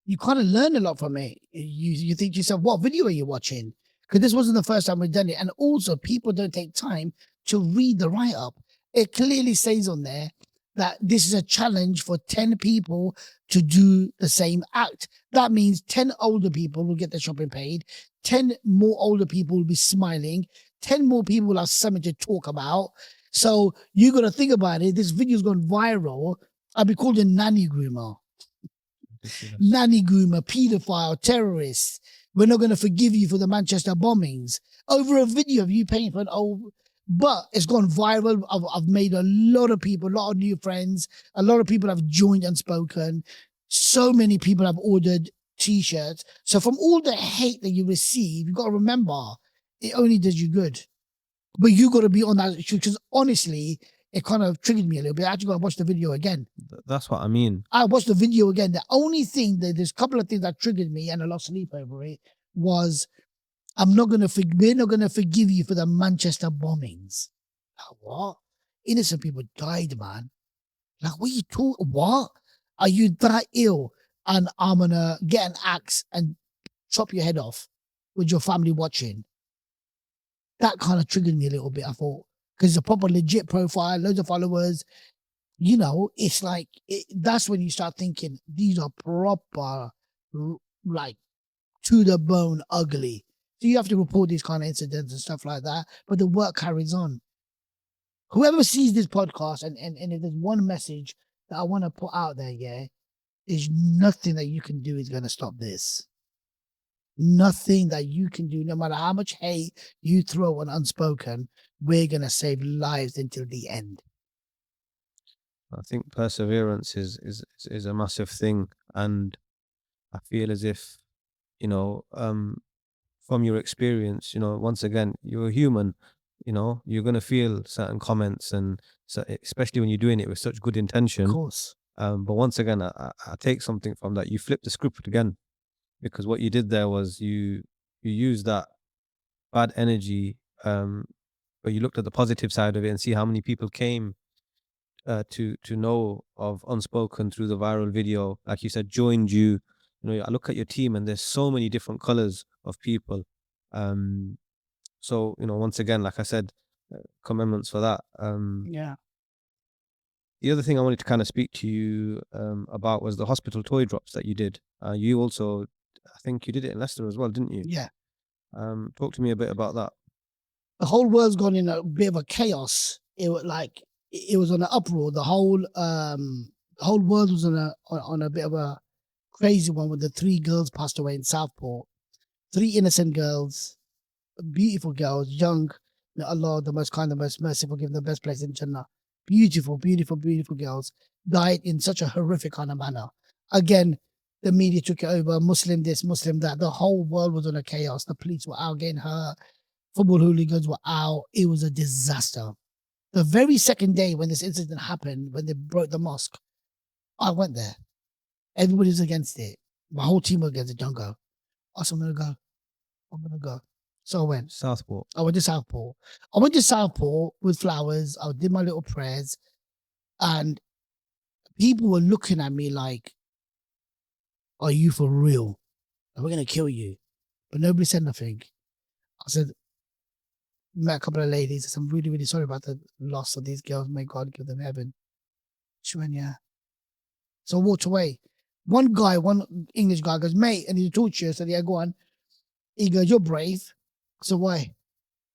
you kind of learn a lot from it. You think to yourself, what video are you watching? Because this wasn't the first time we've done it. And also, people don't take time to read the write-up. It clearly says on there that this is a challenge for 10 people to do the same act. That means 10 older people will get their shopping paid, 10 more older people will be smiling, 10 more people will have something to talk about. So you got to think about it. This video's gone viral. I'll be called a nanny groomer. Nanny groomer, paedophile, terrorist. We're not going to forgive you for the Manchester bombings. Over a video of you paying for an old, but it's gone viral. I've made a lot of people, a lot of new friends. A lot of people have joined Unspoken. So many people have ordered t-shirts. So from all the hate that you receive, you've got to remember, it only does you good. But you got to be on that, because honestly, it kind of triggered me a little bit. I actually got to watch the video again. That's what I mean. I watched the video again. The only thing there's a couple of things that triggered me, and I lost sleep over it, was we're not going to forgive you for the Manchester bombings. Like, what? Innocent people died, man. Like, what are you talking? What? Are you that ill? And I'm going to get an axe and chop your head off with your family watching. That kind of triggered me a little bit, I thought. Because it's a proper legit profile, loads of followers. You know, it's like, that's when you start thinking, these are proper, like, to the bone ugly. So you have to report these kind of incidents and stuff like that. But the work carries on. Whoever sees this podcast, and if there's one message that I want to put out there, yeah, is nothing that you can do is going to stop this. Nothing that you can do, no matter how much hate you throw on Unspoken, we're going to save lives until the end. I think perseverance is a massive thing, and I feel as if, you know, from your experience, you know, once again, you're a human, you know, you're gonna feel certain comments, and so, especially when you're doing it with such good Of intention. course. But once again, I take something from that. You flipped the script again, because what you did there was you used that bad energy, but you looked at the positive side of it and see how many people came to know of Unspoken through the viral video. Like you said, joined you. You know, I look at your team and there's so many different colors of people. So, you know, once again, like I said, commandments for that. Yeah. The other thing I wanted to kind of speak to you about was the hospital toy drops that you did. You also, I think you did it in Leicester as well, didn't you? Yeah. Talk to me a bit about that. The whole world's gone in a bit of a chaos. It was like, it was on an uproar. The whole world was on a bit of a crazy one, with the 3 girls passed away in Southport. 3 innocent girls, beautiful girls, young. May Allah, the most kind, the most merciful, give them the best place in Jannah. Beautiful, beautiful, beautiful girls died in such a horrific kind of manner. Again, the media took it over. Muslim this, Muslim that. The whole world was on a chaos. The police were out getting hurt. Football hooligans were out. It was a disaster. The very second day when this incident happened, when they broke the mosque, I went there. Everybody's against it. My whole team was against it. Don't go. I said, I'm going to go. I'm going to go. So I went. Southport. I went to Southport. I went to Southport with flowers. I did my little prayers. And people were looking at me like, are you for real? Are we going to kill you? But nobody said nothing. I said, met a couple of ladies. I said, I'm really, really sorry about the loss of these girls. May God give them heaven. She went, yeah. So I walked away. One English guy goes, mate, and he's a torture. I said, yeah, go on. He goes, you're brave. I said, why?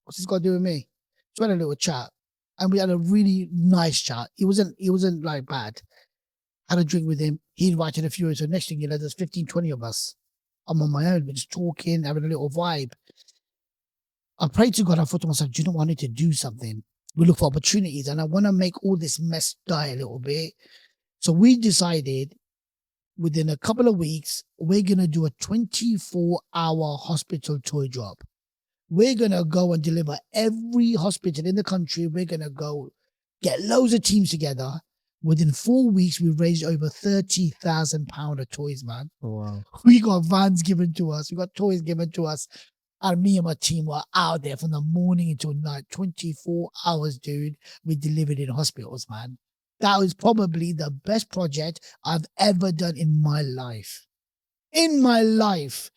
What's this got to do with me? So we had a little chat, and we had a really nice chat. He wasn't like bad. Had a drink with him. He invited a few. So next thing you know, there's 15, 20 of us. I'm on my own. We're just talking, having a little vibe. I prayed to God. I thought to myself, do you know what? I need to do something. We look for opportunities, and I want to make all this mess die a little bit. So we decided within a couple of weeks, we're going to do a 24-hour hospital toy drop. We're going to go and deliver every hospital in the country. We're going to go get loads of teams together. Within 4 weeks, we raised over £30,000 of toys, man. Oh, wow. We got vans given to us. We got toys given to us. And me and my team were out there from the morning until night, 24 hours, dude. We delivered in hospitals, man. That was probably the best project I've ever done in my life. in my life.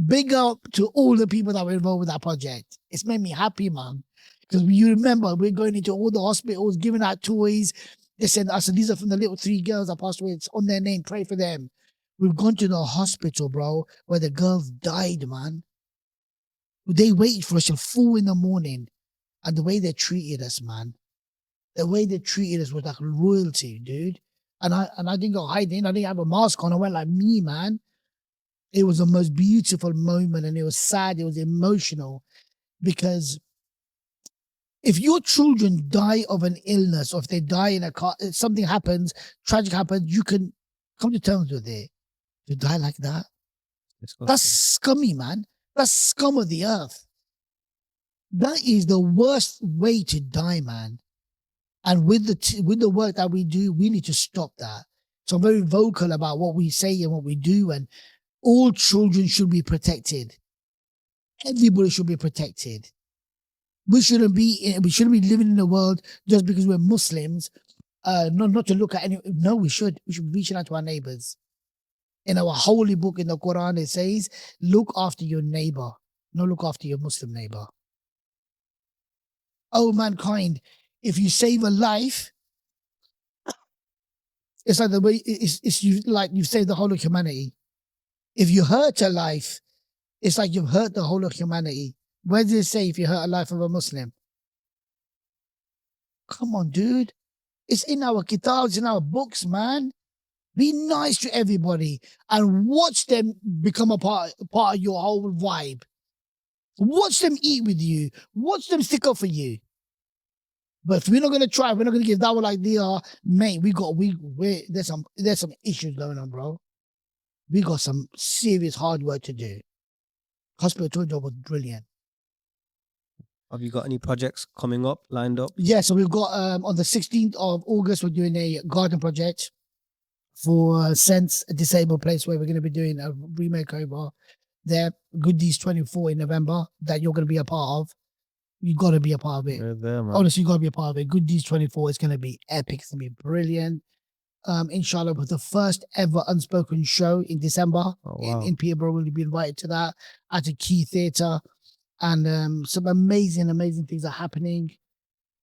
Big up to all the people that were involved with that project. It's made me happy, man. Because you remember, we're going into all the hospitals, giving out toys. They said, I said, these are from the little 3 girls that passed away. It's on their name. Pray for them. We've gone to the hospital, bro, where the girls died, man. They waited for us till 4 a.m. And the way they treated us, man. The way they treated us was like royalty, dude. And I didn't go hiding. I didn't have a mask on. I went like me, man. It was the most beautiful moment, and it was sad. It was emotional, because if your children die of an illness, or if they die in a car, something happens, tragic happens, you can come to terms with it. To die like that, that's scummy, man. That's scum of the earth. That is the worst way to die, man. And with the work that we do, we need to stop that. So I'm very vocal about what we say and what we do, and all children should be protected. Everybody should be protected. We shouldn't be living in a world just because we're Muslims. Not to look at any. No, we should reach out to our neighbors. In our holy book in the Quran, it says, "Look after your neighbor, not look after your Muslim neighbor." Oh, mankind! If you save a life, it's like the way it's you like you've saved the whole of humanity. If you hurt a life, it's like you've hurt the whole of humanity. Where does it say if you hurt a life of a Muslim? Come on, dude. It's in our kitabs, in our books, man. Be nice to everybody and watch them become a part of your whole vibe. Watch them eat with you. Watch them stick up for you. But if we're not gonna try, we're not gonna give that one like they are, mate. There's some issues going on, bro. We got some serious hard work to do. Hospital tour job was brilliant. Have you got any projects coming up, lined up? Yeah, so we've got on the 16th of August, we're doing a garden project for Sense, a disabled place, where we're going to be doing a remake over there. Good Deeds 24 in November, that you're going to be a part of. You got to be a part of it. Right there, man. Honestly, you got to be a part of it. Good Deeds 24 is going to be epic. It's going to be brilliant. Inshallah, with the first ever Unspoken show in December. Oh, wow. in Peterborough, we'll be invited to that at a key theatre. And some amazing things are happening.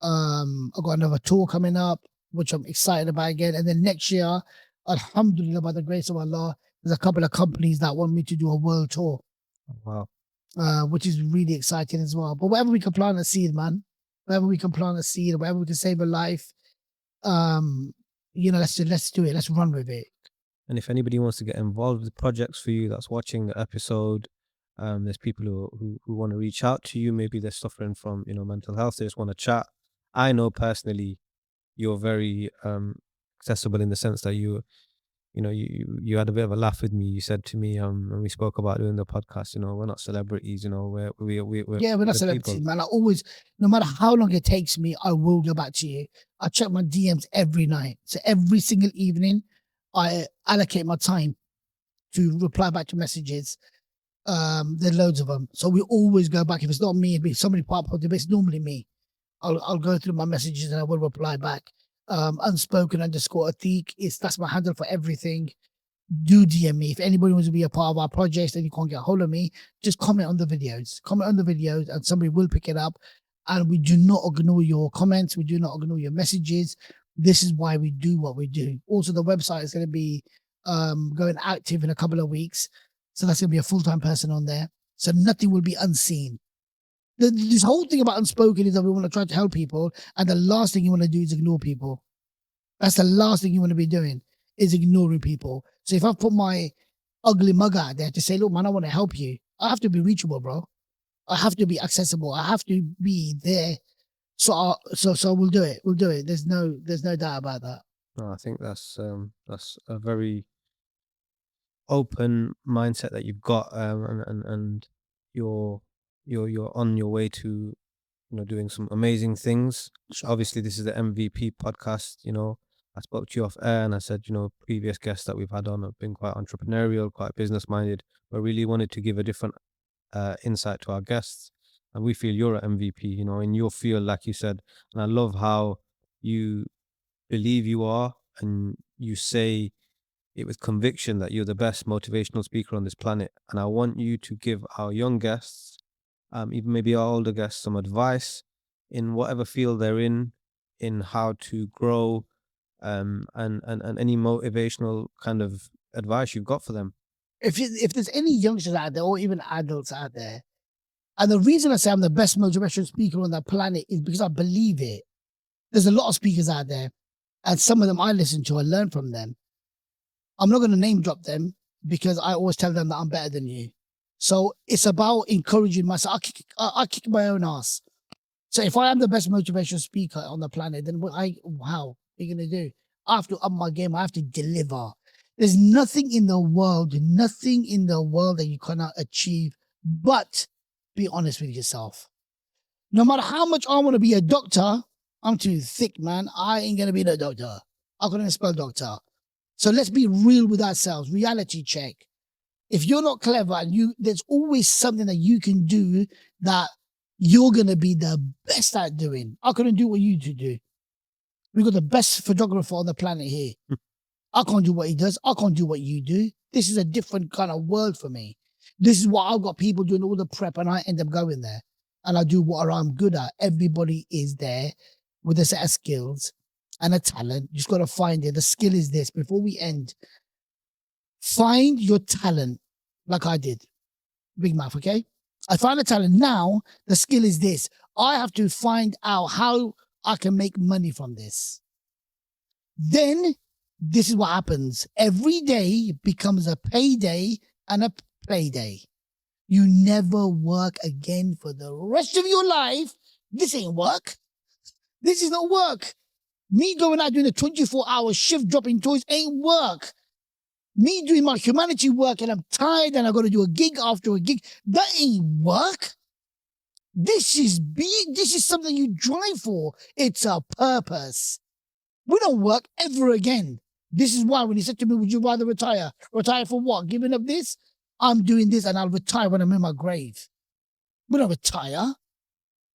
I've got another tour coming up, which I'm excited about again. And then next year, alhamdulillah, by the grace of Allah, there's a couple of companies that want me to do a world tour. Oh, wow. Which is really exciting as well. But wherever we can plant a seed, man, wherever we can plant a seed, wherever we can save a life, let's do it. Let's run with it. And if anybody wants to get involved with projects for you that's watching the episode, there's people who want to reach out to you. Maybe they're suffering from mental health. They just want to chat. I know personally you're very accessible, in the sense that you had a bit of a laugh with me. You said to me when we spoke about doing the podcast, we're not celebrities, we're not celebrities, man. I always, no matter how long it takes me, I will go back to you. I check my DMs every night. So every single evening, I allocate my time to reply back to messages. There's loads of them. So we always go back. If it's not me, it'll be somebody part of the base. It's normally me. I'll go through my messages and I will reply back. Unspoken _ Atiq, that's my handle for everything. Do DM me. If anybody wants to be a part of our projects and you can't get a hold of me, just comment on the videos. Comment on the videos and somebody will pick it up. And we do not ignore your comments. We do not ignore your messages. This is why we do what we do. Also, the website is going to be going active in a couple of weeks. So that's going to be a full-time person on there. So nothing will be unseen. This whole thing about Unspoken is that we want to try to help people. And the last thing you want to do is ignore people. That's the last thing you want to be doing, is ignoring people. So if I put my ugly mug out there to say, look, man, I want to help you, I have to be reachable, bro. I have to be accessible. I have to be there. So we'll do it. We'll do it. There's no doubt about that. No, I think that's a very open mindset that you've got, and you're on your way to doing some amazing things. Obviously, this is the MVP podcast. I spoke to you off air and I said, previous guests that we've had on have been quite entrepreneurial, quite business minded, but really wanted to give a different insight to our guests. And we feel you're an MVP, in your field, like you said. And I love how you believe you are, and you say it with conviction that you're the best motivational speaker on this planet. And I want you to give our young guests, even maybe our older guests, some advice in whatever field they're in how to grow, and any motivational kind of advice you've got for them. If there's any youngsters out there or even adults out there, and the reason I say I'm the best motivational speaker on the planet is because I believe it. There's a lot of speakers out there, and some of them I listen to and learn from them. I'm not going to name drop them because I always tell them that I'm better than you. So it's about encouraging myself. I kick my own ass. So if I am the best motivational speaker on the planet, then how are you going to do? I have to up my game. I have to deliver. There's nothing in the world that you cannot achieve, but be honest with yourself. No matter how much I want to be a doctor, I'm too thick, man. I ain't going to be no doctor. I couldn't even spell doctor. So let's be real with ourselves. Reality check. If you're not clever and there's always something that you can do that you're going to be the best at doing. I couldn't do what you two do. We've got the best photographer on the planet here. I can't do what he does. I can't do what you do. This is a different kind of world for me. This is why I've got people doing all the prep and I end up going there. And I do what I'm good at. Everybody is there with a set of skills and a talent. You just got to find it. The skill is this. Before we end, find your talent like I did. Big mouth, okay? I find a talent. Now, the skill is this. I have to find out how I can make money from this. Then, this is what happens. Every day becomes a payday and a play day. You never work again for the rest of your life. This ain't work. This is not work. Me going out doing a 24-hour shift dropping toys ain't work. Me doing my humanity work and I'm tired and I got to do a gig after a gig, that ain't work. This is something you drive for. It's a purpose. We don't work ever again. This is why when he said to me, would you rather retire? Retire for what? Giving up this? I'm doing this and I'll retire when I'm in my grave. We don't retire.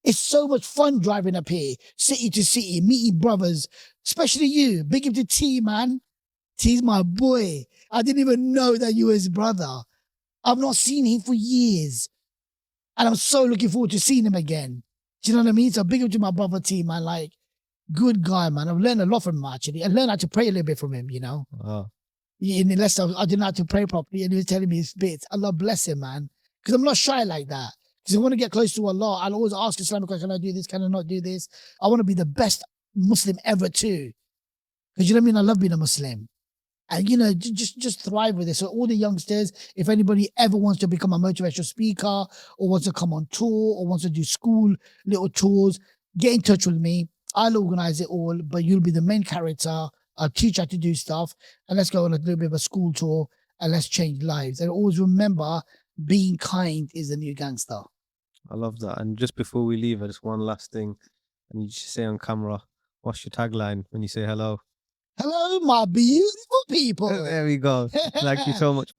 It's so much fun driving up here, city to city, meeting brothers, especially you. Big up to T, man. T's my boy. I didn't even know that you were his brother. I've not seen him for years. And I'm so looking forward to seeing him again. Do you know what I mean? So big up to my brother T, man. Like, good guy, man. I've learned a lot from him, actually. I learned how to pray a little bit from him, you know. Wow. Unless I didn't know how to pray properly, and he was telling me his bits. Allah bless him, man. Because I'm not shy like that. Because I want to get close to Allah. I'll always ask Islamic, can I do this? Can I not do this? I want to be the best Muslim ever too. Because you know what I mean? I love being a Muslim. And, you know, just thrive with it. So all the youngsters, if anybody ever wants to become a motivational speaker or wants to come on tour or wants to do school little tours, get in touch with me. I'll organize it all, but you'll be the main character. I'll teach how to do stuff. And let's go on a little bit of a school tour and let's change lives. And always remember, being kind is the new gangster. I love that. And just before we leave, just one last thing. And you just say on camera, what's your tagline when you say hello? Hello, my beautiful people. There we go. Thank you so much.